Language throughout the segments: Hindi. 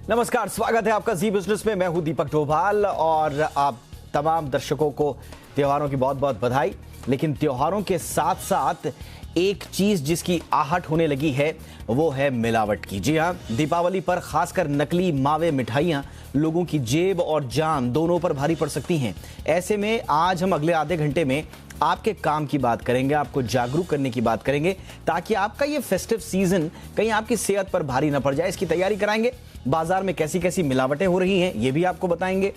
नमस्कार, स्वागत है आपका जी बिजनेस में। मैं हूं दीपक डोभाल और आप तमाम दर्शकों को त्योहारों की बहुत बहुत बधाई। लेकिन त्योहारों के साथ साथ एक चीज जिसकी आहट होने लगी है वो है मिलावट की। जी हां, दीपावली पर खासकर नकली मावे मिठाइयां लोगों की जेब और जान दोनों पर भारी पड़ सकती हैं। ऐसे में आज हम अगले आधे घंटे में आपके काम की बात करेंगे, आपको जागरूक करने की बात करेंगे, ताकि आपका ये फेस्टिव सीजन कहीं आपकी सेहत पर भारी न पड़ जाए। इसकी तैयारी कराएंगे। बाजार में कैसी कैसी मिलावटें हो रही हैं ये भी आपको बताएंगे,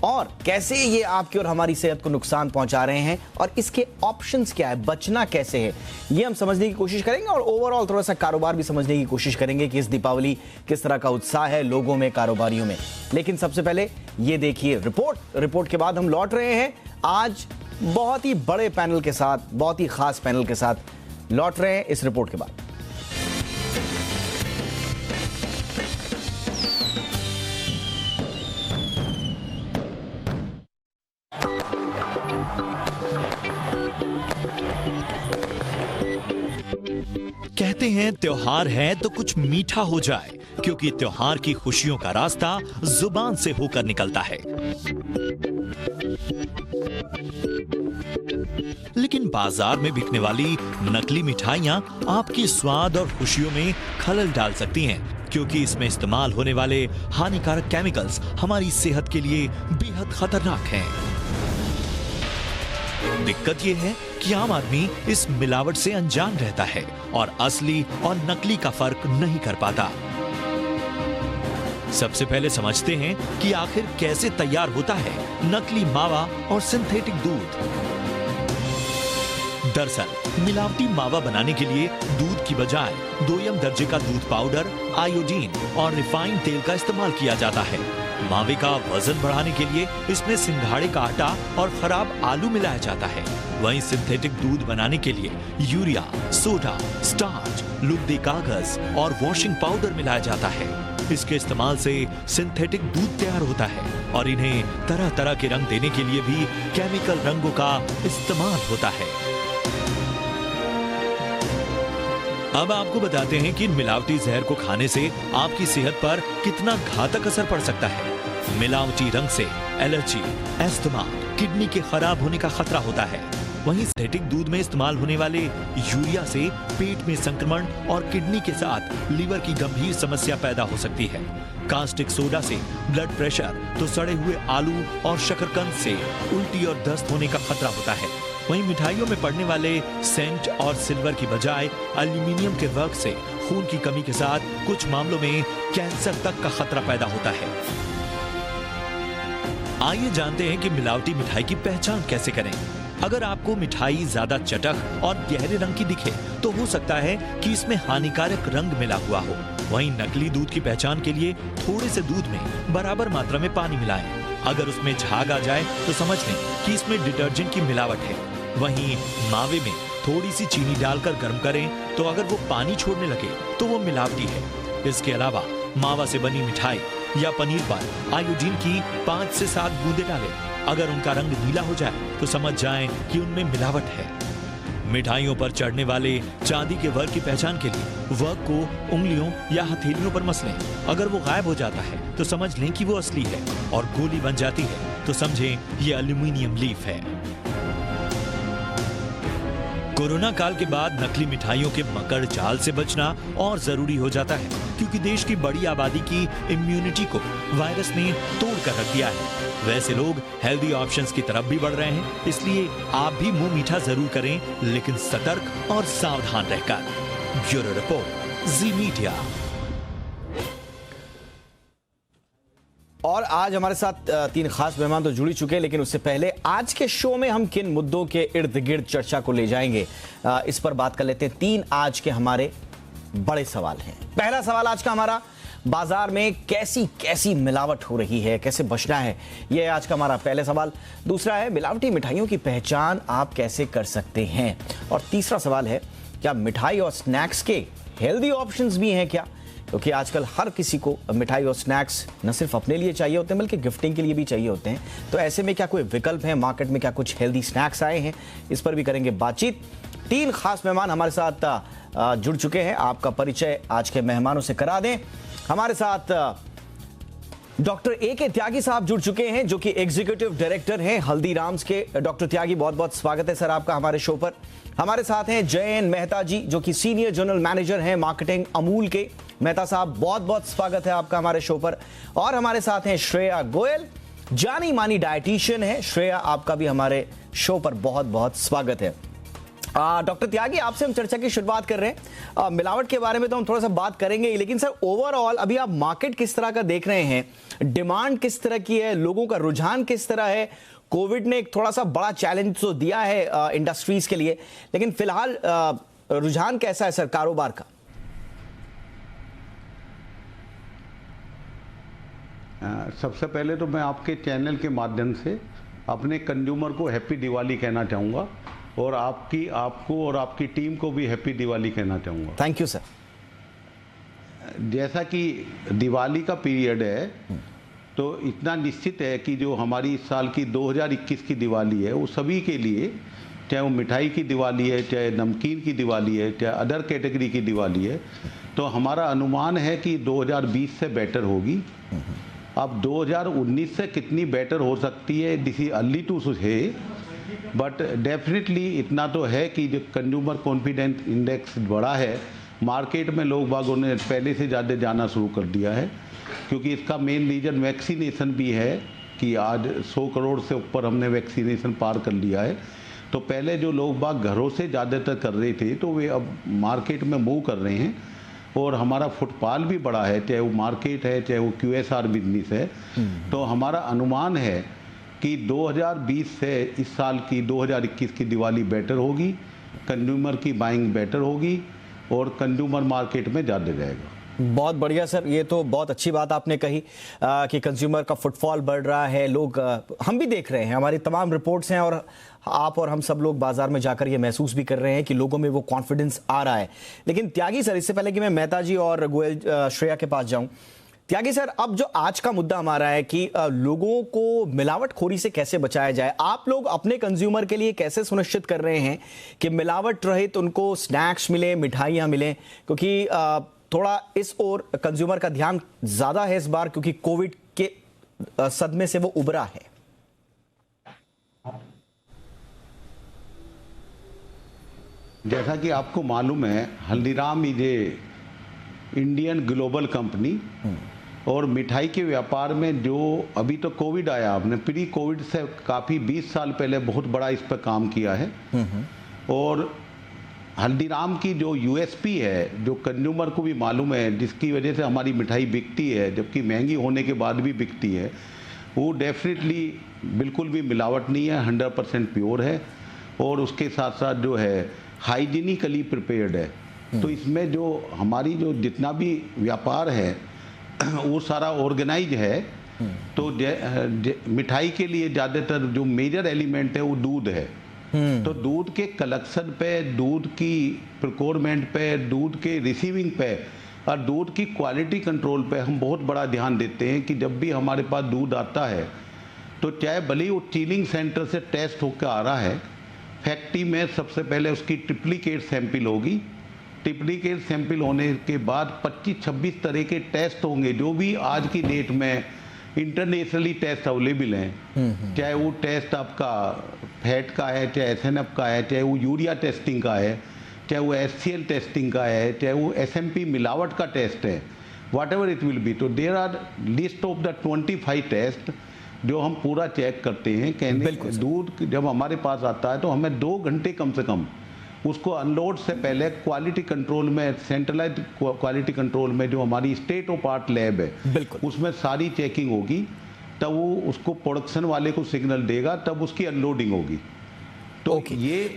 और कैसे ये आपकी और हमारी सेहत को नुकसान पहुंचा रहे हैं और इसके ऑप्शंस क्या है, बचना कैसे है, ये हम समझने की कोशिश करेंगे। और ओवरऑल थोड़ा सा कारोबार भी समझने की कोशिश करेंगे कि इस दीपावली किस तरह का उत्साह है लोगों में, कारोबारियों में। लेकिन सबसे पहले ये देखिए रिपोर्ट के बाद हम लौट रहे हैं आज बहुत ही बड़े पैनल के साथ, बहुत ही खास पैनल के साथ लौट रहे हैं इस रिपोर्ट के बाद। कहते हैं त्योहार है तो कुछ मीठा हो जाए, क्योंकि त्योहार की खुशियों का रास्ता जुबान से होकर निकलता है। लेकिन बाजार में बिकने वाली नकली मिठाइयां आपकी स्वाद और खुशियों में खलल डाल सकती हैं, क्योंकि इसमें इस्तेमाल होने वाले हानिकारक केमिकल्स हमारी सेहत के लिए बेहद खतरनाक हैं। दिक्कत यह है कि आम आदमी इस मिलावट से अनजान रहता है और असली और नकली का फर्क नहीं कर पाता। सबसे पहले समझते हैं कि आखिर कैसे तैयार होता है नकली मावा और सिंथेटिक दूध। दरअसल मिलावटी मावा बनाने के लिए दूध की बजाय 2M दर्जे का दूध पाउडर, आयोडीन और रिफाइंड तेल का इस्तेमाल किया जाता है। मावे का वजन बढ़ाने के लिए इसमें सिंघाड़े का आटा और खराब आलू मिलाया जाता है। वहीं सिंथेटिक दूध बनाने के लिए यूरिया, सोडा, स्टार्च, लुगदी कागज और वॉशिंग पाउडर मिलाया जाता है। इसके इस्तेमाल से सिंथेटिक दूध तैयार होता है और इन्हें तरह तरह के रंग देने के लिए भी केमिकल रंगों का इस्तेमाल होता है। अब आपको बताते हैं कि इन मिलावटी जहर को खाने से आपकी सेहत पर कितना घातक असर पड़ सकता है। मिलावटी रंग से एलर्जी, अस्थमा, किडनी के खराब होने का खतरा होता है। वहीं सिंथेटिक दूध में इस्तेमाल होने वाले यूरिया से पेट में संक्रमण और किडनी के साथ लीवर की गंभीर समस्या पैदा हो सकती है। कास्टिक सोडा से ब्लड प्रेशर, तो सड़े हुए आलू और शकरकंद से उल्टी और दस्त होने का खतरा होता है। वहीं मिठाइयों में पड़ने वाले सेंट और सिल्वर की बजाय एल्यूमिनियम के वर्क से खून की कमी के साथ कुछ मामलों में कैंसर तक का खतरा पैदा होता है। आइए जानते हैं कि मिलावटी मिठाई की पहचान कैसे करें। अगर आपको मिठाई ज्यादा चटक और गहरे रंग की दिखे तो हो सकता है कि इसमें हानिकारक रंग मिला हुआ हो। वहीं नकली दूध की पहचान के लिए थोड़े से दूध में बराबर मात्रा में पानी मिलाएं। अगर उसमें झाग आ जाए तो समझ लें कि इसमें डिटर्जेंट की मिलावट है। वहीं मावे में थोड़ी सी चीनी डालकर गर्म करें तो अगर वो पानी छोड़ने लगे तो वो मिलावटी है। इसके अलावा मावा से बनी मिठाई या पनीर पर आयोडीन की 5 से 7 बूंदे डालें। अगर उनका रंग नीला हो जाए तो समझ जाएं कि उनमें मिलावट है। मिठाइयों पर चढ़ने वाले चांदी के वर्क की पहचान के लिए वर्क को उंगलियों या हथेलियों पर मसलें। अगर वो गायब हो जाता है तो समझ लें कि वो असली है, और गोली बन जाती है तो समझें ये एल्यूमिनियम लीफ है। कोरोना काल के बाद नकली मिठाइयों के मकर जाल से बचना और जरूरी हो जाता है, क्योंकि देश की बड़ी आबादी की इम्यूनिटी को वायरस ने तोड़ कर रख दिया है। वैसे लोग हेल्दी ऑप्शंस की तरफ भी बढ़ रहे हैं, इसलिए आप भी मुंह मीठा जरूर करें, लेकिन सतर्क और सावधान रहकर। ब्यूरो रिपोर्ट, जी मीडिया। और आज हमारे साथ 3 खास मेहमान तो जुड़ चुके हैं, लेकिन उससे पहले आज के शो में हम किन मुद्दों के इर्द गिर्द चर्चा को ले जाएंगे, इस पर बात कर लेते हैं। 3 आज के हमारे बड़े सवाल हैं। पहला सवाल आज का हमारा, बाजार में कैसी कैसी मिलावट हो रही है, कैसे बचना है, यह आज का हमारा पहला सवाल। दूसरा है, मिलावटी मिठाइयों की पहचान आप कैसे कर सकते हैं। और तीसरा सवाल है, क्या मिठाई और स्नैक्स के हेल्दी ऑप्शंस भी हैं क्या, क्योंकि आजकल हर किसी को मिठाई और स्नैक्स न सिर्फ अपने लिए चाहिए होते हैं बल्कि गिफ्टिंग के लिए भी चाहिए होते हैं। तो ऐसे में क्या कोई विकल्प है मार्केट में, क्या कुछ हेल्दी स्नैक्स आए हैं, इस पर भी करेंगे बातचीत। 3 खास मेहमान हमारे साथ जुड़ चुके हैं। आपका परिचय आज के मेहमानों से करा दें। हमारे साथ डॉक्टर ए के त्यागी साहब जुड़ चुके हैं, जो कि एग्जीक्यूटिव डायरेक्टर हैं हल्दीराम्स के। डॉक्टर त्यागी, बहुत बहुत स्वागत है सर आपका हमारे शो पर। हमारे साथ हैं जयन मेहता जी, जो कि सीनियर जनरल मैनेजर हैं मार्केटिंग अमूल के। मेहता साहब, बहुत बहुत स्वागत है आपका हमारे शो पर। और हमारे साथ हैं श्रेया गोयल, जानी मानी डायटीशियन है। श्रेया, आपका भी हमारे शो पर बहुत बहुत स्वागत है। डॉक्टर त्यागी, आपसे हम चर्चा की शुरुआत कर रहे हैं। मिलावट के बारे में तो हम थोड़ा सा बात करेंगे, लेकिन सर ओवरऑल अभी आप मार्केट किस तरह का देख रहे हैं? डिमांड किस तरह की है? लोगों का रुझान किस तरह है? कोविड ने एक थोड़ा सा बड़ा चैलेंज तो दिया है इंडस्ट्रीज के लिए, लेकिन फिलहाल रुझान कैसा है सर कारोबार का? सबसे पहले तो मैं आपके चैनल के माध्यम से अपने कंज्यूमर को हैप्पी दिवाली कहना चाहूँगा, और आपको और आपकी टीम को भी हैप्पी दिवाली कहना चाहूँगा। Thank you sir. जैसा कि दिवाली का पीरियड है, तो इतना निश्चित है कि जो हमारी इस साल की 2021 की दिवाली है, वो सभी के लिए, चाहे वो मिठाई की दिवाली है, चाहे नमकीन की दिवाली है, चाहे अदर कैटेगरी की दिवाली है, तो हमारा अनुमान है कि 2020 से बेटर होगी। अब 2019 से कितनी बेटर हो सकती है, दिस इज अर्ली टू से, बट डेफिनेटली इतना तो है कि जो कंज्यूमर कॉन्फिडेंस इंडेक्स बढ़ा है, मार्केट में लोग बागों ने पहले से ज़्यादा जाना शुरू कर दिया है, क्योंकि इसका मेन रीज़न वैक्सीनेशन भी है कि आज 100 करोड़ से ऊपर हमने वैक्सीनेशन पार कर लिया है। तो पहले जो लोग बाग घरों से ज़्यादातर कर रहे थे, तो वे अब मार्केट में मूव कर रहे हैं, और हमारा फुटफॉल भी बढ़ा है, चाहे वो मार्केट है, चाहे वो QSR बिजनेस है। तो हमारा अनुमान है कि 2020 से इस साल की 2021 की दिवाली बेटर होगी, कंज्यूमर की बाइंग बेटर होगी, और कंज्यूमर मार्केट में ज़्यादा जाएगा। बहुत बढ़िया सर, ये तो बहुत अच्छी बात आपने कही कि कंज्यूमर का फुटफॉल बढ़ रहा है। लोग, हम भी देख रहे हैं, हमारी तमाम रिपोर्ट्स हैं, और आप और हम सब लोग बाजार में जाकर ये महसूस भी कर रहे हैं कि लोगों में वो कॉन्फिडेंस आ रहा है। लेकिन त्यागी सर, इससे पहले कि मैं मेहता जी और गोयल श्रेया के पास जाऊं, त्यागी सर, अब जो आज का मुद्दा हमारा है कि लोगों को मिलावटखोरी से कैसे बचाया जाए, आप लोग अपने कंज्यूमर के लिए कैसे सुनिश्चित कर रहे हैं कि मिलावट रहित उनको स्नैक्स मिले, मिठाइयाँ मिलें? क्योंकि थोड़ा इस ओर कंज्यूमर का ध्यान ज्यादा है इस बार, क्योंकि कोविड के सदमे से वो उबरा है। जैसा कि आपको मालूम है, Haldiram is a Indian global company, और मिठाई के व्यापार में जो अभी तो कोविड आया, आपने प्री कोविड से काफ़ी 20 साल पहले बहुत बड़ा इस पर काम किया है। और हल्दीराम की जो USP है, जो कंज्यूमर को भी मालूम है, जिसकी वजह से हमारी मिठाई बिकती है, जबकि महंगी होने के बाद भी बिकती है, वो डेफिनेटली बिल्कुल भी मिलावट नहीं है, 100% प्योर है, और उसके साथ साथ जो है हाइजीनिकली प्रिपेयर्ड है। तो इसमें जो हमारी जो जितना भी व्यापार है वो सारा ऑर्गेनाइज है। तो मिठाई के लिए ज़्यादातर जो मेजर एलिमेंट है वो दूध है। तो दूध के कलेक्शन पे, दूध की प्रोक्योरमेंट पे, दूध के रिसीविंग पे, और दूध की क्वालिटी कंट्रोल पे हम बहुत बड़ा ध्यान देते हैं कि जब भी हमारे पास दूध आता है, तो चाहे भले ही वो चिलिंग सेंटर से टेस्ट होकर आ रहा है, फैक्ट्री में सबसे पहले उसकी ट्रिप्लिकेट सैंपल होगी। ट्रिप्लिकेट सैंपल होने के बाद 25-26 तरह के टेस्ट होंगे, जो भी आज की डेट में इंटरनेशनली टेस्ट अवेलेबल हैं। चाहे वो टेस्ट आपका फैट का है, चाहे SNF का है, चाहे वो यूरिया टेस्टिंग का है, चाहे वो HCl टेस्टिंग का है, चाहे वो SMP मिलावट का टेस्ट है, whatever it will be. तो there are list of the 25 test जो हम पूरा चेक करते हैं। कहने दूध जब हमारे पास आता है तो हमें 2 घंटे कम से कम उसको अनलोड से पहले क्वालिटी कंट्रोल में, सेंट्रलाइज्ड क्वालिटी कंट्रोल में जो हमारी स्टेट ऑफ आर्ट लैब है, उसमें सारी चेकिंग होगी, तब वो उसको प्रोडक्शन वाले को सिग्नल देगा, तब उसकी अनलोडिंग होगी। तो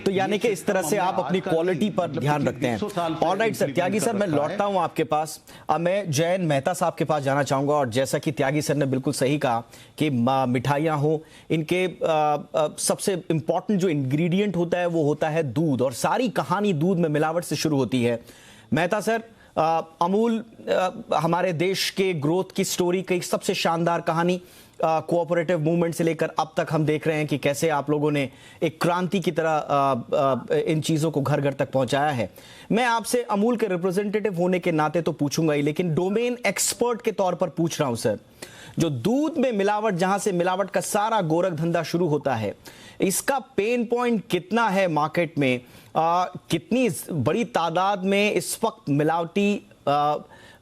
तो यानी कि इस तरह से आप अपनी क्वालिटी पर ध्यान रखते हैं। ऑलराइट सर, त्यागी सर, मैं लौटता हूं आपके पास। अब मैं जयन मेहता साहब के पास जाना चाहूंगा, और जैसा कि त्यागी सर ने बिल्कुल सही कहा कि मिठाइयां हो, इनके सबसे इंपॉर्टेंट जो इंग्रेडिएंट होता है वो होता है दूध, और सारी कहानी दूध में मिलावट से शुरू होती है। मेहता सर, अमूल हमारे देश के ग्रोथ की स्टोरी की सबसे शानदार कहानी, कोऑपरेटिव मूवमेंट से लेकर अब तक हम देख रहे हैं कि कैसे आप लोगों ने एक क्रांति की तरह इन चीज़ों को घर घर तक पहुंचाया है। मैं आपसे अमूल के रिप्रेजेंटेटिव होने के नाते तो पूछूंगा ही, लेकिन डोमेन एक्सपर्ट के तौर पर पूछ रहा हूं सर, जो दूध में मिलावट, जहां से मिलावट का सारा गोरख धंधा शुरू होता है, इसका पेन पॉइंट कितना है मार्केट में? कितनी बड़ी तादाद में इस वक्त मिलावटी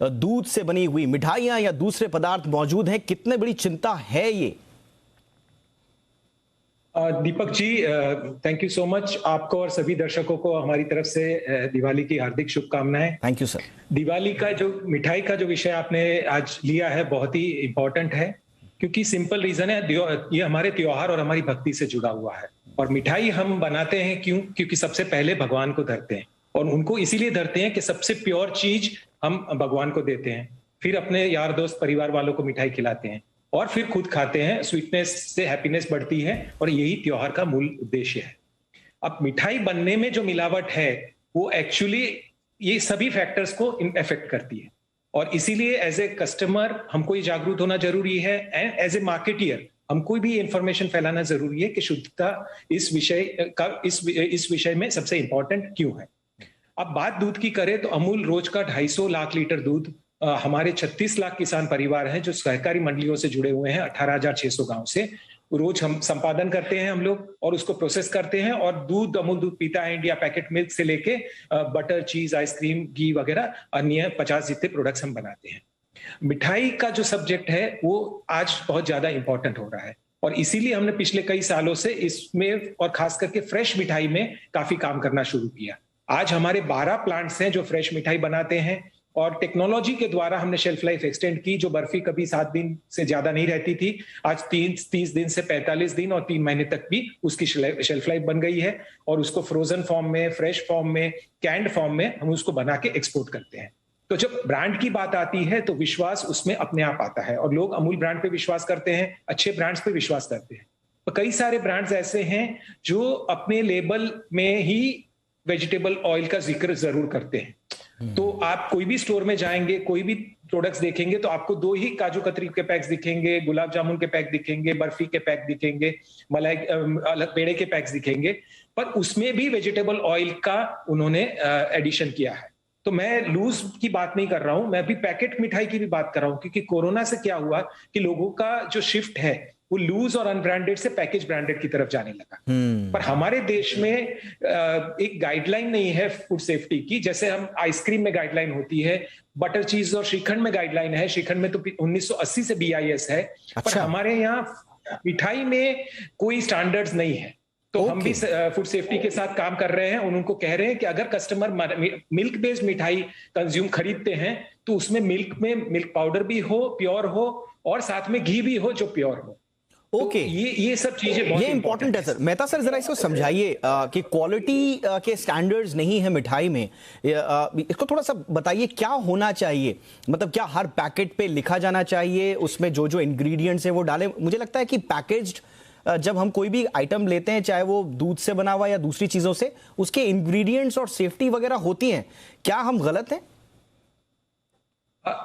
दूध से बनी हुई मिठाइयां या दूसरे पदार्थ मौजूद हैं? कितने बड़ी चिंता है ये? Deepak ji, thank you so much. आपको और सभी दर्शकों को हमारी तरफ से दिवाली की हार्दिक शुभकामनाएं। Thank you sir. दिवाली का जो मिठाई का जो विषय आपने आज लिया है बहुत ही इंपॉर्टेंट है, क्योंकि सिंपल रीजन है, ये हमारे त्योहार और हमारी भक्ति से जुड़ा हुआ है। और मिठाई हम बनाते हैं क्योंकि सबसे पहले भगवान को धरते हैं, और उनको इसीलिए धरते हैं कि सबसे प्योर चीज हम भगवान को देते हैं, फिर अपने यार दोस्त परिवार वालों को मिठाई खिलाते हैं, और फिर खुद खाते हैं। स्वीटनेस से हैप्पीनेस बढ़ती है, और यही त्योहार का मूल उद्देश्य है। अब मिठाई बनने में जो मिलावट है वो एक्चुअली ये सभी फैक्टर्स को इफेक्ट करती है, और इसीलिए एज ए कस्टमर हमको ये जागरूक होना जरूरी है, एंड एज ए मार्केटियर हमको भी इंफॉर्मेशन फैलाना जरूरी है कि शुद्धता इस विषय में सबसे इंपॉर्टेंट क्यों है। अब बात दूध की करें तो अमूल रोज का 250 लाख लीटर दूध हमारे 36 लाख किसान परिवार हैं जो सहकारी मंडलियों से जुड़े हुए हैं 18,600 गांव से, रोज हम संपादन करते हैं हम लोग, और उसको प्रोसेस करते हैं, और दूध अमूल दूध पीता है इंडिया पैकेट मिल्क से लेके बटर, चीज, आइसक्रीम, घी वगैरह अन्य 50 जितने प्रोडक्ट्स हम बनाते हैं। मिठाई का जो सब्जेक्ट है वो आज बहुत ज्यादा इंपॉर्टेंट हो रहा है, और इसीलिए हमने पिछले कई सालों से इसमें और खास करके फ्रेश मिठाई में काफी काम करना शुरू किया। आज हमारे 12 प्लांट्स हैं जो फ्रेश मिठाई बनाते हैं, और टेक्नोलॉजी के द्वारा हमने शेल्फ लाइफ एक्सटेंड की। जो बर्फी कभी 7 दिन से ज्यादा नहीं रहती थी, आज 30 दिन से 45 दिन और 3 महीने तक भी उसकी शेल्फ लाइफ बन गई है, और उसको फ्रोजन फॉर्म में, फ्रेश फॉर्म में, कैंड फॉर्म में हम उसको बना के एक्सपोर्ट करते हैं। तो जब ब्रांड की बात आती है तो विश्वास उसमें अपने आप आता है, और लोग अमूल ब्रांड पे विश्वास करते हैं, अच्छे ब्रांड्स पे विश्वास करते हैं। तो कई सारे ब्रांड्स ऐसे हैं जो अपने लेबल में ही वेजिटेबल ऑयल का जिक्र जरूर करते हैं। तो आप कोई भी स्टोर में जाएंगे, कोई भी प्रोडक्ट्स देखेंगे तो आपको 2 ही काजू कतरी के पैक्स दिखेंगे, गुलाब जामुन के पैक दिखेंगे, बर्फी के पैक दिखेंगे, मलाई अलग पेड़े के पैक्स दिखेंगे, पर उसमें भी वेजिटेबल ऑयल का उन्होंने एडिशन किया है। तो मैं लूज की बात नहीं कर रहा हूं, मैं भी पैकेट मिठाई की भी बात कर रहा हूं, क्योंकि कोरोना से क्या हुआ कि लोगों का जो शिफ्ट है वो लूज और अनब्रांडेड से पैकेज ब्रांडेड की तरफ जाने लगा। पर हमारे देश में एक गाइडलाइन नहीं है फूड सेफ्टी की, जैसे हम आइसक्रीम में गाइडलाइन होती है, बटर चीज और श्रीखंड में गाइडलाइन है। श्रीखंड में तो 1980 से BIS है। अच्छा। पर हमारे यहाँ मिठाई में कोई स्टैंडर्ड्स नहीं है। तो हम भी फूड सेफ्टी के साथ काम कर रहे हैं, उनको कह रहे हैं कि अगर कस्टमर मिल्क बेस्ड मिठाई कंज्यूम खरीदते हैं तो उसमें मिल्क पाउडर भी हो, प्योर हो, और साथ में घी भी हो जो प्योर हो। ओके, ये सब चीजें बहुत इंपॉर्टेंट है सर। मेहता सर, जरा इसको समझाइए कि क्वालिटी के स्टैंडर्ड्स नहीं है मिठाई में, इसको थोड़ा सा बताइए क्या होना चाहिए। मतलब क्या हर पैकेट पे लिखा जाना चाहिए उसमें जो जो इंग्रेडिएंट्स है वो डालें? मुझे लगता है कि पैकेज्ड जब हम कोई भी आइटम लेते हैं, चाहे वो दूध से बना हुआ या दूसरी चीजों से, उसके इंग्रेडिएंट्स और सेफ्टी वगैरह होती हैं। क्या हम गलत हैं?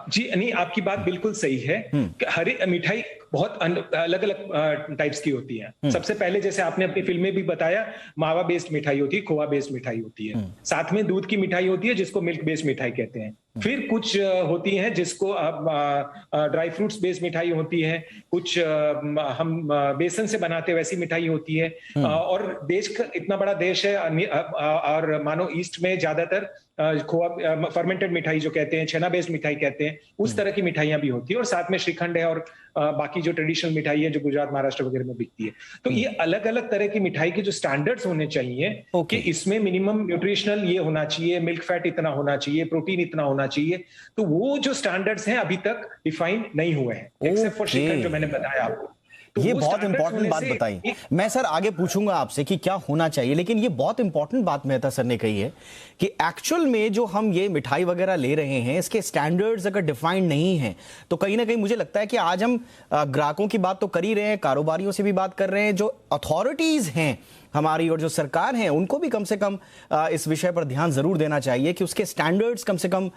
जी नहीं, आपकी बात बिल्कुल सही है। हर मिठाई बहुत अलग अलग टाइप्स की होती है। सबसे पहले जैसे आपने अपनी फिल्म में भी बताया, मावा बेस्ड मिठाई होती है, खोआ बेस्ड मिठाई होती है, साथ में दूध की मिठाई होती है जिसको मिल्क बेस्ड मिठाई कहते हैं। फिर कुछ होती हैं जिसको ड्राई फ्रूट्स बेस्ड मिठाई होती है, कुछ हम बेसन से बनाते वैसी मिठाई होती है। और देश का इतना बड़ा देश है, और मानो ईस्ट में ज्यादातर खोआ फर्मेंटेड मिठाई जो कहते हैं, छेना बेस्ड मिठाई कहते हैं, उस तरह की मिठाइयां भी होती है, और साथ में श्रीखंड है और बाकी जो ट्रेडिशनल मिठाई है जो गुजरात महाराष्ट्र वगैरह में बिकती है। तो ये अलग अलग तरह की मिठाई के जो स्टैंडर्ड्स होने चाहिए कि इसमें मिनिमम न्यूट्रिशनल ये होना चाहिए, मिल्क फैट इतना होना चाहिए, प्रोटीन इतना होना चाहिए, तो वो जो स्टैंडर्ड्स हैं अभी तक डिफाइन नहीं हुए हैं, एक्सेप्ट फॉर श्रीखंड जो मैंने बताया आपको। तो ये बहुत इंपॉर्टेंट बात बताई। मैं सर आगे पूछूंगा आपसे कि क्या होना चाहिए, लेकिन ये बहुत इंपॉर्टेंट बात मेहता सर ने कही है कि एक्चुअल में जो हम ये मिठाई वगैरह ले रहे हैं, इसके स्टैंडर्ड्स अगर डिफाइंड नहीं है तो कहीं ना कहीं मुझे लगता है कि आज हम ग्राहकों की बात तो कर ही रहे हैं, कारोबारियों से भी बात कर रहे हैं, जो अथॉरिटीज हैं हमारी और जो सरकार है उनको भी कम से कम इस विषय पर ध्यान जरूर देना चाहिए कि उसके स्टैंडर्ड्स कम से कम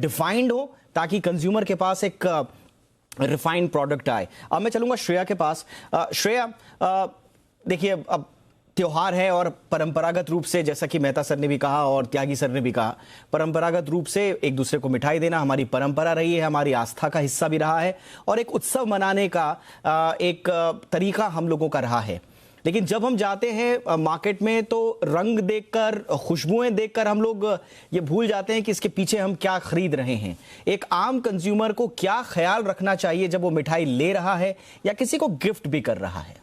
डिफाइंड हो, ताकि कंज्यूमर के पास एक रिफाइंड प्रोडक्ट आए। अब मैं चलूंगा श्रेया के पास। श्रेया, देखिए अब त्योहार है और परंपरागत रूप से, जैसा कि मेहता सर ने भी कहा और त्यागी सर ने भी कहा, परंपरागत रूप से एक दूसरे को मिठाई देना हमारी परंपरा रही है, हमारी आस्था का हिस्सा भी रहा है और एक उत्सव मनाने का एक तरीका हम लोगों का रहा है। लेकिन जब हम जाते हैं मार्केट में तो रंग देखकर, खुशबुएं देखकर हम लोग ये भूल जाते हैं कि इसके पीछे हम क्या खरीद रहे हैं। एक आम कंज्यूमर को क्या ख्याल रखना चाहिए जब वो मिठाई ले रहा है या किसी को गिफ्ट भी कर रहा है?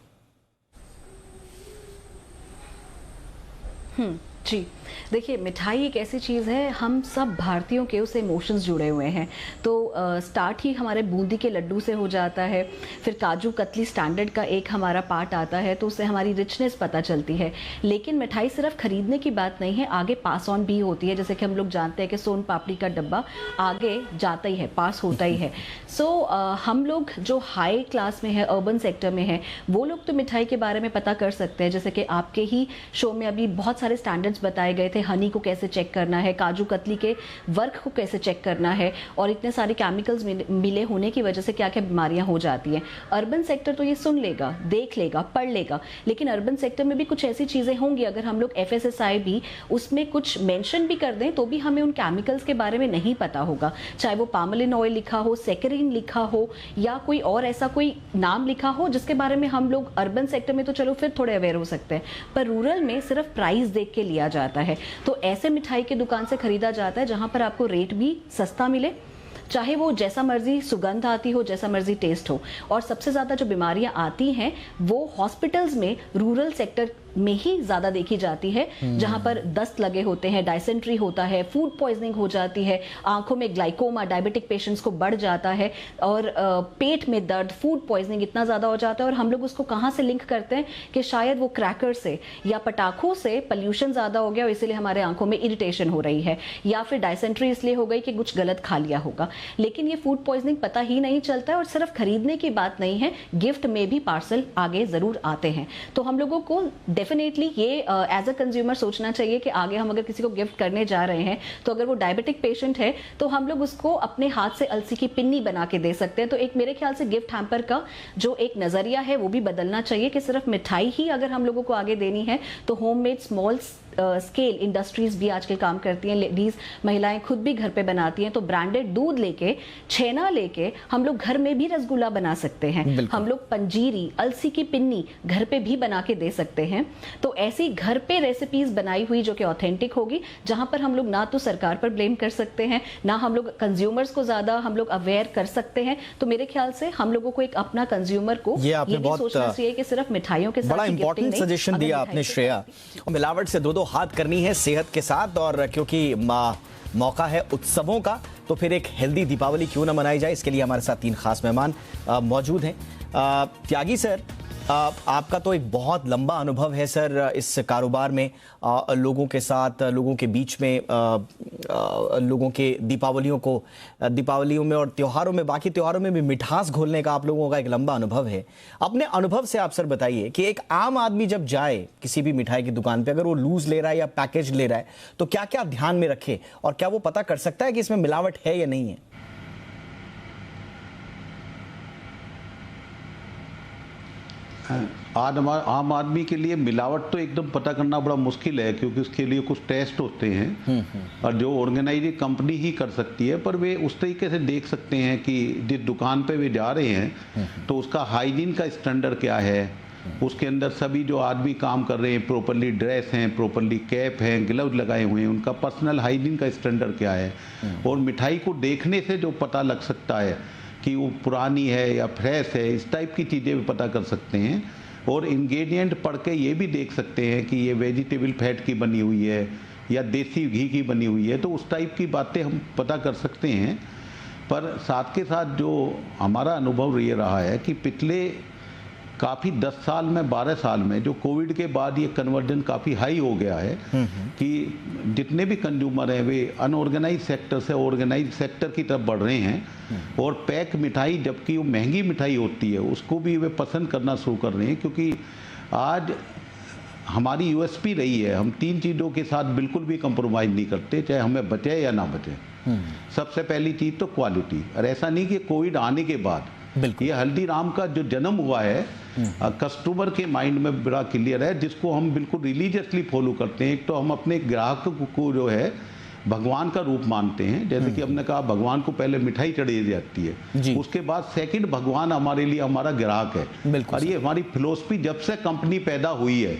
जी देखिए, मिठाई एक ऐसी चीज़ है, हम सब भारतीयों के उस इमोशंस जुड़े हुए हैं। तो स्टार्ट ही हमारे बूंदी के लड्डू से हो जाता है, फिर काजू कतली स्टैंडर्ड का एक हमारा पार्ट आता है, तो उससे हमारी रिचनेस पता चलती है। लेकिन मिठाई सिर्फ खरीदने की बात नहीं है, आगे पास ऑन भी होती है। जैसे कि हम लोग जानते हैं कि सोन पापड़ी का डब्बा आगे जाता ही है, पास होता ही है। सो हम लोग जो हाई क्लास में है, अर्बन सेक्टर में है, वो लोग तो मिठाई के बारे में पता कर सकते हैं। जैसे कि आपके ही शो में अभी बहुत सारे स्टैंडर्ड्स बताए गए थे, हनी को कैसे चेक करना है, काजू कतली के वर्क को कैसे चेक करना है, और इतने सारे केमिकल्स मिले होने की वजह से क्या क्या बीमारियां हो जाती हैं। अर्बन सेक्टर तो ये सुन लेगा, देख लेगा, पढ़ लेगा, लेकिन अर्बन सेक्टर में भी कुछ ऐसी चीजें होंगी, अगर हम लोग FSSAI भी उसमें कुछ मेंशन भी कर दें तो भी हमें उन केमिकल्स के बारे में नहीं पता होगा। चाहे वो पामलिन ऑयल लिखा हो, सेक्रिन लिखा हो, या कोई और ऐसा कोई नाम लिखा हो जिसके बारे में हम लोग अर्बन सेक्टर में तो चलो फिर थोड़े अवेयर हो सकते हैं, पर रूरल में सिर्फ प्राइस देख के लिया जाता है। तो ऐसे मिठाई की दुकान से खरीदा जाता है जहां पर आपको रेट भी सस्ता मिले, चाहे वो जैसा मर्जी सुगंध आती हो, जैसा मर्जी टेस्ट हो। और सबसे ज्यादा जो बीमारियां आती हैं वो हॉस्पिटल्स में रूरल सेक्टर में ही ज्यादा देखी जाती है, जहां पर दस्त लगे होते हैं, डायसेंट्री होता है, फूड पॉइजनिंग हो जाती है, आंखों में ग्लाइकोमा, डायबिटिक पेशेंट्स को बढ़ जाता है, और पेट में दर्द, फूड पॉइजनिंग इतना ज्यादा हो जाता है। और हम लोग उसको कहां से लिंक करते हैं कि शायद वो क्रैकर से या पटाखों से पॉल्यूशन ज्यादा हो गया और इसीलिए हमारे आंखों में इरिटेशन हो रही है, या फिर डायसेंट्री इसलिए हो गई कि कुछ गलत खा लिया होगा। लेकिन ये फूड पॉइजनिंग पता ही नहीं चलता है। और सिर्फ खरीदने की बात नहीं है, गिफ्ट में भी पार्सल आगे जरूर आते हैं। तो हम लोगों को डेफिनेटली ये एज अ कंज्यूमर सोचना चाहिए कि आगे हम अगर किसी को गिफ्ट करने जा रहे हैं तो अगर वो डायबिटिक पेशेंट है तो हम लोग उसको अपने हाथ से अलसी की पिन्नी बना के दे सकते हैं। तो एक मेरे ख्याल से गिफ्ट हैम्पर का जो एक नजरिया है वो भी बदलना चाहिए कि सिर्फ मिठाई ही अगर हम लोगों को आगे देनी है तो होममेड स्मॉल स्केल इंडस्ट्रीज भी आजकल काम करती हैं। लेडीज, महिलाएं खुद भी घर पे बनाती हैं। तो ब्रांडेड दूध लेके, छेना लेके हम लोग घर में भी रसगुल्ला बना सकते हैं। हम लोग पंजीरी, अलसी की पिन्नी घर पे भी बना के दे सकते हैं। तो ऐसी घर पे रेसिपीज बनाई हुई जो कि ऑथेंटिक होगी, जहां पर हम लोग ना तो सरकार पर ब्लेम कर सकते हैं, ना हम लोग कंज्यूमर्स को ज्यादा हम लोग अवेयर कर सकते हैं। तो मेरे ख्याल से हम लोगों को एक अपना कंज्यूमर को ये भी सोचना चाहिए कि सिर्फ मिठाइयों के साथ बड़ा इंपॉर्टेंट सजेशन दिया आपने श्रेया। मिलावट से दो हाथ करनी है सेहत के साथ, और क्योंकि मौका है उत्सवों का तो फिर एक हेल्दी दीपावली क्यों ना मनाई जाए। इसके लिए हमारे साथ 3 खास मेहमान मौजूद हैं। त्यागी सर, आपका तो एक बहुत लंबा अनुभव है सर इस कारोबार में, लोगों के साथ, लोगों के बीच में, लोगों के दीपावलियों में और त्योहारों में, बाकी त्योहारों में भी मिठास घोलने का आप लोगों का एक लंबा अनुभव है। अपने अनुभव से आप सर बताइए कि एक आम आदमी जब जाए किसी भी मिठाई की दुकान पे, अगर वो लूज ले रहा है या पैकेज ले रहा है तो क्या क्या ध्यान में रखे, और क्या वो पता कर सकता है कि इसमें मिलावट है या नहीं है? आम आदमी के लिए मिलावट तो एकदम पता करना बड़ा मुश्किल है, क्योंकि उसके लिए कुछ टेस्ट होते हैं और जो ऑर्गेनाइज कंपनी ही कर सकती है। पर वे उस तरीके से देख सकते हैं कि जिस दुकान पे वे जा रहे हैं तो उसका हाइजीन का स्टैंडर्ड क्या है, उसके अंदर सभी जो आदमी काम कर रहे हैं प्रॉपरली ड्रेस हैं, प्रॉपरली कैप हैं, ग्लव्स लगाए हुए हैं, उनका पर्सनल हाइजीन का स्टैंडर्ड क्या है। और मिठाई को देखने से जो पता लग सकता है कि वो पुरानी है या फ्रेश है, इस टाइप की चीज़ें भी पता कर सकते हैं। और इंग्रेडिएंट पढ़ के ये भी देख सकते हैं कि ये वेजिटेबल फैट की बनी हुई है या देसी घी की बनी हुई है, तो उस टाइप की बातें हम पता कर सकते हैं। पर साथ के साथ जो हमारा अनुभव ये रहा है कि पिछले काफ़ी 10 साल में, 12 साल में, जो कोविड के बाद ये कन्वर्जन काफ़ी हाई हो गया है कि जितने भी कंज्यूमर हैं वे अनऑर्गेनाइज सेक्टर से ऑर्गेनाइज सेक्टर की तरफ बढ़ रहे हैं। और पैक मिठाई, जबकि वो महंगी मिठाई होती है, उसको भी वे पसंद करना शुरू कर रहे हैं। क्योंकि आज हमारी USP रही है, हम 3 चीज़ों के साथ बिल्कुल भी कंप्रोमाइज़ नहीं करते, चाहे हमें बचे या ना बचे। सबसे पहली चीज़ तो क्वालिटी। और ऐसा नहीं कि कोविड आने के बाद बिल्कुल। ये हल्दीराम का जो जन्म हुआ है कस्टमर के माइंड में बड़ा क्लियर है, जिसको हम बिल्कुल रिलीजियसली फॉलो करते हैं। एक तो हम अपने ग्राहक को जो है भगवान का रूप मानते हैं, जैसे कि हमने कहा भगवान को पहले मिठाई चढ़ाई जाती है, उसके बाद सेकंड भगवान हमारे लिए हमारा ग्राहक है। और ये हमारी फिलोसफी जब से कंपनी पैदा हुई है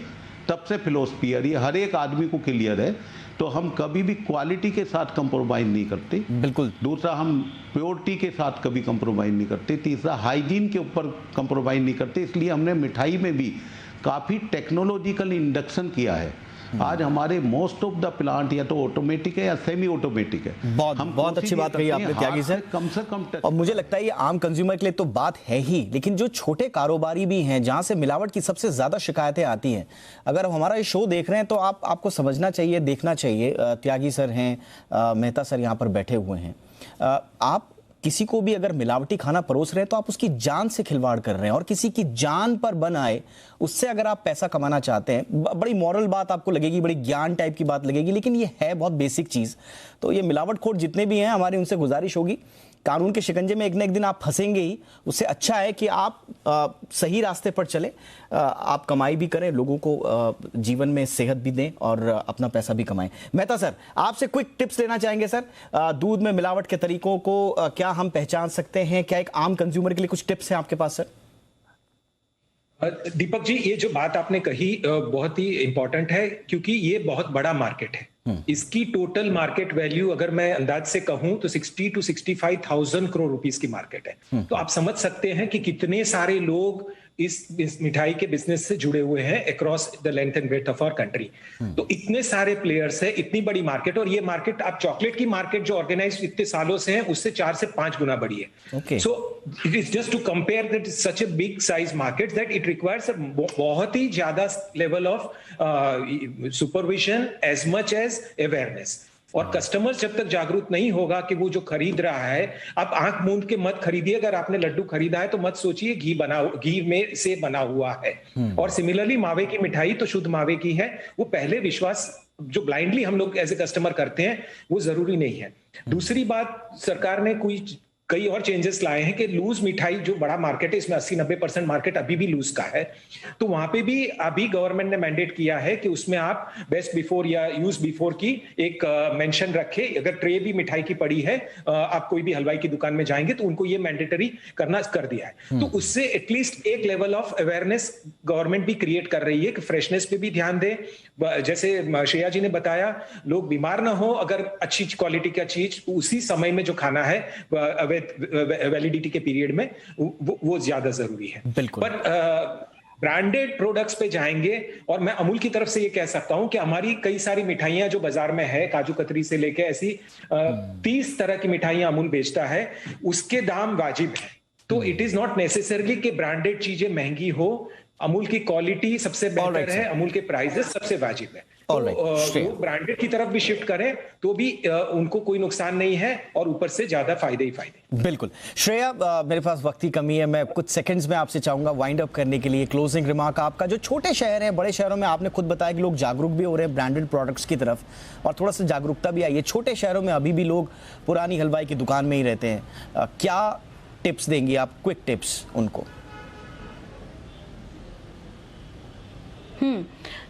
तब से फिलोसफी है, ये हर एक आदमी को क्लियर है। तो हम कभी भी क्वालिटी के साथ कंप्रोमाइज नहीं करते, बिल्कुल। दूसरा, हम प्योरिटी के साथ कभी कंप्रोमाइज नहीं करते, तीसरा हाइजीन के ऊपर कंप्रोमाइज नहीं करते। इसलिए हमने मिठाई में भी काफ़ी टेक्नोलॉजिकल इंडक्शन किया है। आज हमारे मोस्ट ऑफ द प्लांट या तो ऑटोमेटिक है या सेमी ऑटोमेटिक है। बहुत अच्छी बात कही आपने त्यागी सर। कम से कम और मुझे लगता है ये आम कंज्यूमर के लिए तो बात है ही, लेकिन जो छोटे कारोबारी भी हैं जहां से मिलावट की सबसे ज्यादा शिकायतें आती हैं, अगर हम हमारा ये शो देख रहे हैं तो आपको समझना चाहिए, देखना चाहिए। त्यागी सर हैं, मेहता सर यहाँ पर बैठे हुए हैं। आप किसी को भी अगर मिलावटी खाना परोस रहे हैं तो आप उसकी जान से खिलवाड़ कर रहे हैं, और किसी की जान पर बन आए उससे अगर आप पैसा कमाना चाहते हैं, बड़ी मॉरल बात आपको लगेगी, बड़ी ज्ञान टाइप की बात लगेगी, लेकिन ये है बहुत बेसिक चीज़। तो ये मिलावटखोर जितने भी हैं, हमारी उनसे गुजारिश होगी, कानून के शिकंजे में एक ना एक दिन आप फंसेंगे ही। उससे अच्छा है कि आप सही रास्ते पर चले, आप कमाई भी करें, लोगों को जीवन में सेहत भी दें और अपना पैसा भी कमाएं। मेहता सर, आपसे क्विक टिप्स लेना चाहेंगे सर, दूध में मिलावट के तरीकों को क्या हम पहचान सकते हैं? क्या एक आम कंज्यूमर के लिए कुछ टिप्स हैं आपके पास सर? दीपक जी, ये जो बात आपने कही बहुत ही इंपॉर्टेंट है, क्योंकि ये बहुत बड़ा मार्केट है। इसकी टोटल मार्केट वैल्यू अगर मैं अंदाज से कहूं तो 60 to 65,000 करोड़ रुपीस की मार्केट है। तो आप समझ सकते हैं कि कितने सारे लोग इस मिठाई के बिजनेस से जुड़े हुए हैं across the length and breadth of our country. तो इतने सारे प्लेयर्स है, इतनी बड़ी मार्केट, और ये मार्केट, आप चॉकलेट की मार्केट जो ऑर्गेनाइज इतने सालों से है उससे 4 से 5 गुना बड़ी है। So it is just to compare that such a big size market that it requires बहुत ही ज्यादा level of supervision as much as awareness. और कस्टमर जब तक जागरूक नहीं होगा कि वो जो खरीद रहा है, आप आंख मूंद के मत खरीदिए। अगर आपने लड्डू खरीदा है तो मत सोचिए घी में से बना हुआ है। और सिमिलरली मावे की मिठाई तो शुद्ध मावे की है, वो पहले विश्वास जो ब्लाइंडली हम लोग एज ए कस्टमर करते हैं वो जरूरी नहीं है। दूसरी बात, सरकार ने कई और चेंजेस लाए हैं कि लूज मिठाई जो बड़ा मार्केट है, इसमें 80-90% मार्केट अभी भी लूज का है, तो वहां पे भी अभी गवर्नमेंट ने मैंडेट किया है कि उसमें आप बेस्ट बिफोर या यूज बिफोर की एक मेंशन रखे। अगर ट्रे भी मिठाई की पड़ी है, आप कोई भी हलवाई की दुकान में जाएंगे तो उनको ये मैंडेटरी कर दिया है। तो उससे एटलीस्ट एक लेवल ऑफ अवेयरनेस गवर्नमेंट भी क्रिएट कर रही है कि फ्रेशनेस पे भी ध्यान दे। जैसे श्रेया जी ने बताया, लोग बीमार ना हो अगर अच्छी क्वालिटी का चीज उसी समय में जो खाना है वैलिडिटी के पीरियड में, वो ज्यादा जरूरी है। बिल्कुल। पर ब्रांडेड प्रोडक्ट्स पे जाएंगे, और मैं अमूल की तरफ से ये कह सकता हूं कि हमारी कई सारी मिठाइयां जो बाजार में है, काजू कतरी से लेके ऐसी 30 तरह की मिठाइयां अमूल बेचता है, उसके दाम वाजिब है। तो इट इज नॉट नेसेसरली कि ब्रांडेड चीजें महंगी हो। अमूल की क्वालिटी सबसे बेहतर है, अमूल के प्राइसेस सबसे वाजिब है। तो वो ब्रांडेड की तरफ भी शिफ्ट करें तो भी उनको कोई नुकसान नहीं है, और ऊपर से ज्यादा फायदे ही फायदे। बिल्कुल। श्रेया, मेरे पास वक्त की कमी है, मैं कुछ सेकंड्स में आपसे चाहूंगा वाइंड अप करने के लिए क्लोजिंग रिमार्क आपका। जो छोटे शहर हैं, बड़े शहरों में आपने खुद बताया कि लोग जागरूक भी हो रहे हैं ब्रांडेड प्रोडक्ट्स की तरफ, और थोड़ा सा जागरूकता भी आई है। छोटे शहरों में अभी भी लोग पुरानी हलवाई की दुकान में ही रहते हैं, क्या टिप्स देंगी आप, क्विक टिप्स उनको?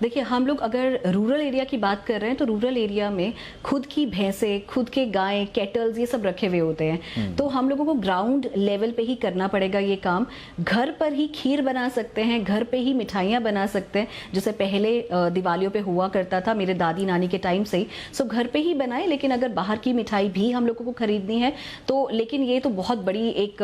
देखिए, हम लोग अगर रूरल एरिया की बात कर रहे हैं तो रूरल एरिया में खुद की भैंसें, खुद के गायें, कैटल्स, ये सब रखे हुए होते हैं। तो हम लोगों को ग्राउंड लेवल पे ही करना पड़ेगा ये काम। घर पर ही खीर बना सकते हैं, घर पे ही मिठाइयाँ बना सकते हैं, जैसे पहले दिवालियों पे हुआ करता था मेरे दादी नानी के टाइम से ही। सो घर पे ही बनाए, लेकिन अगर बाहर की मिठाई भी हम लोगों को खरीदनी है तो, लेकिन ये तो बहुत बड़ी एक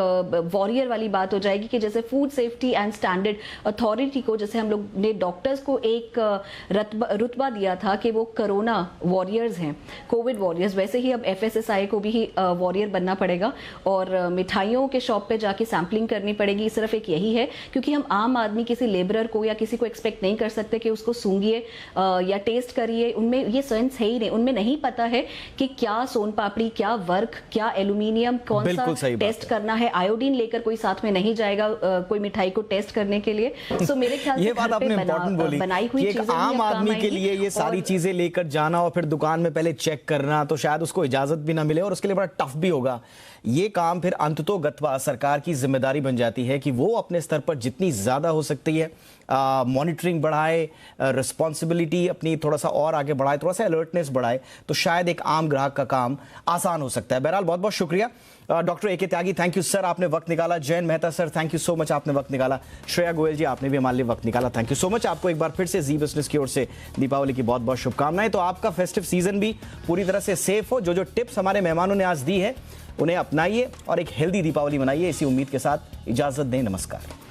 वॉरियर वाली बात हो जाएगी कि जैसे food safety and standard authority को, जैसे हम लोग ने डॉक्टर्स को एक रुतबा दिया था कि वो कोरोना वॉरियर्स हैं, कोविड वॉरियर्स, वैसे ही अब FSSAI को भी वॉरियर बनना पड़ेगा और मिठाइयों के शॉप पे जाके सैम्पलिंग करनी पड़ेगी। सिर्फ एक यही है, क्योंकि हम आम आदमी किसी लेबरर को या किसी को एक्सपेक्ट नहीं कर सकते कि उसको सूंघिए या टेस्ट करिए, उनमें ये सेंस है ही नहीं, उनमें नहीं पता है कि क्या सोन पापड़ी, क्या वर्क, क्या एल्यूमिनियम, कौन सा टेस्ट करना है। आयोडीन लेकर कोई साथ में नहीं जाएगा कोई मिठाई को टेस्ट करने के लिए। सो मेरे ख्याल से ये बात आपने इंपॉर्टेंट बोली बनाई हुई कि एक चीजें भी आम अब काम आदमी के आएंगी। लिए ये सारी और चीजें लेकर जाना और फिर दुकान में पहले चेक करना, तो शायद उसको इजाजत भी ना मिले और उसके लिए बड़ा टफ भी होगा। ये काम फिर अंततोगत्वा सरकार की जिम्मेदारी बन जाती है कि वो अपने स्तर पर जितनी ज्यादा हो सकती है मॉनिटरिंग बढ़ाए, रिस्पॉन्सिबिलिटी अपनी थोड़ा सा और आगे बढ़ाए, थोड़ा सा अलर्टनेस बढ़ाए, तो शायद एक आम ग्राहक का काम आसान हो सकता है। बहरहाल बहुत बहुत शुक्रिया डॉक्टर ए के त्यागी, थैंक यू सर, आपने वक्त निकाला। Jayan Mehta sir, thank you so much, आपने वक्त निकाला। श्रेया गोयल जी, आपने भी हमारे लिए वक्त निकाला, थैंक यू सो मच। आपको एक बार फिर से जी बिजनेस की ओर से दीपावली की बहुत बहुत शुभकामनाएं। तो आपका फेस्टिव सीजन भी पूरी तरह से सेफ हो। जो जो टिप्स हमारे मेहमानों ने आज दी है उन्हें अपनाइए और एक हेल्दी दीपावली मनाइए। इसी उम्मीद के साथ इजाजत दें, नमस्कार।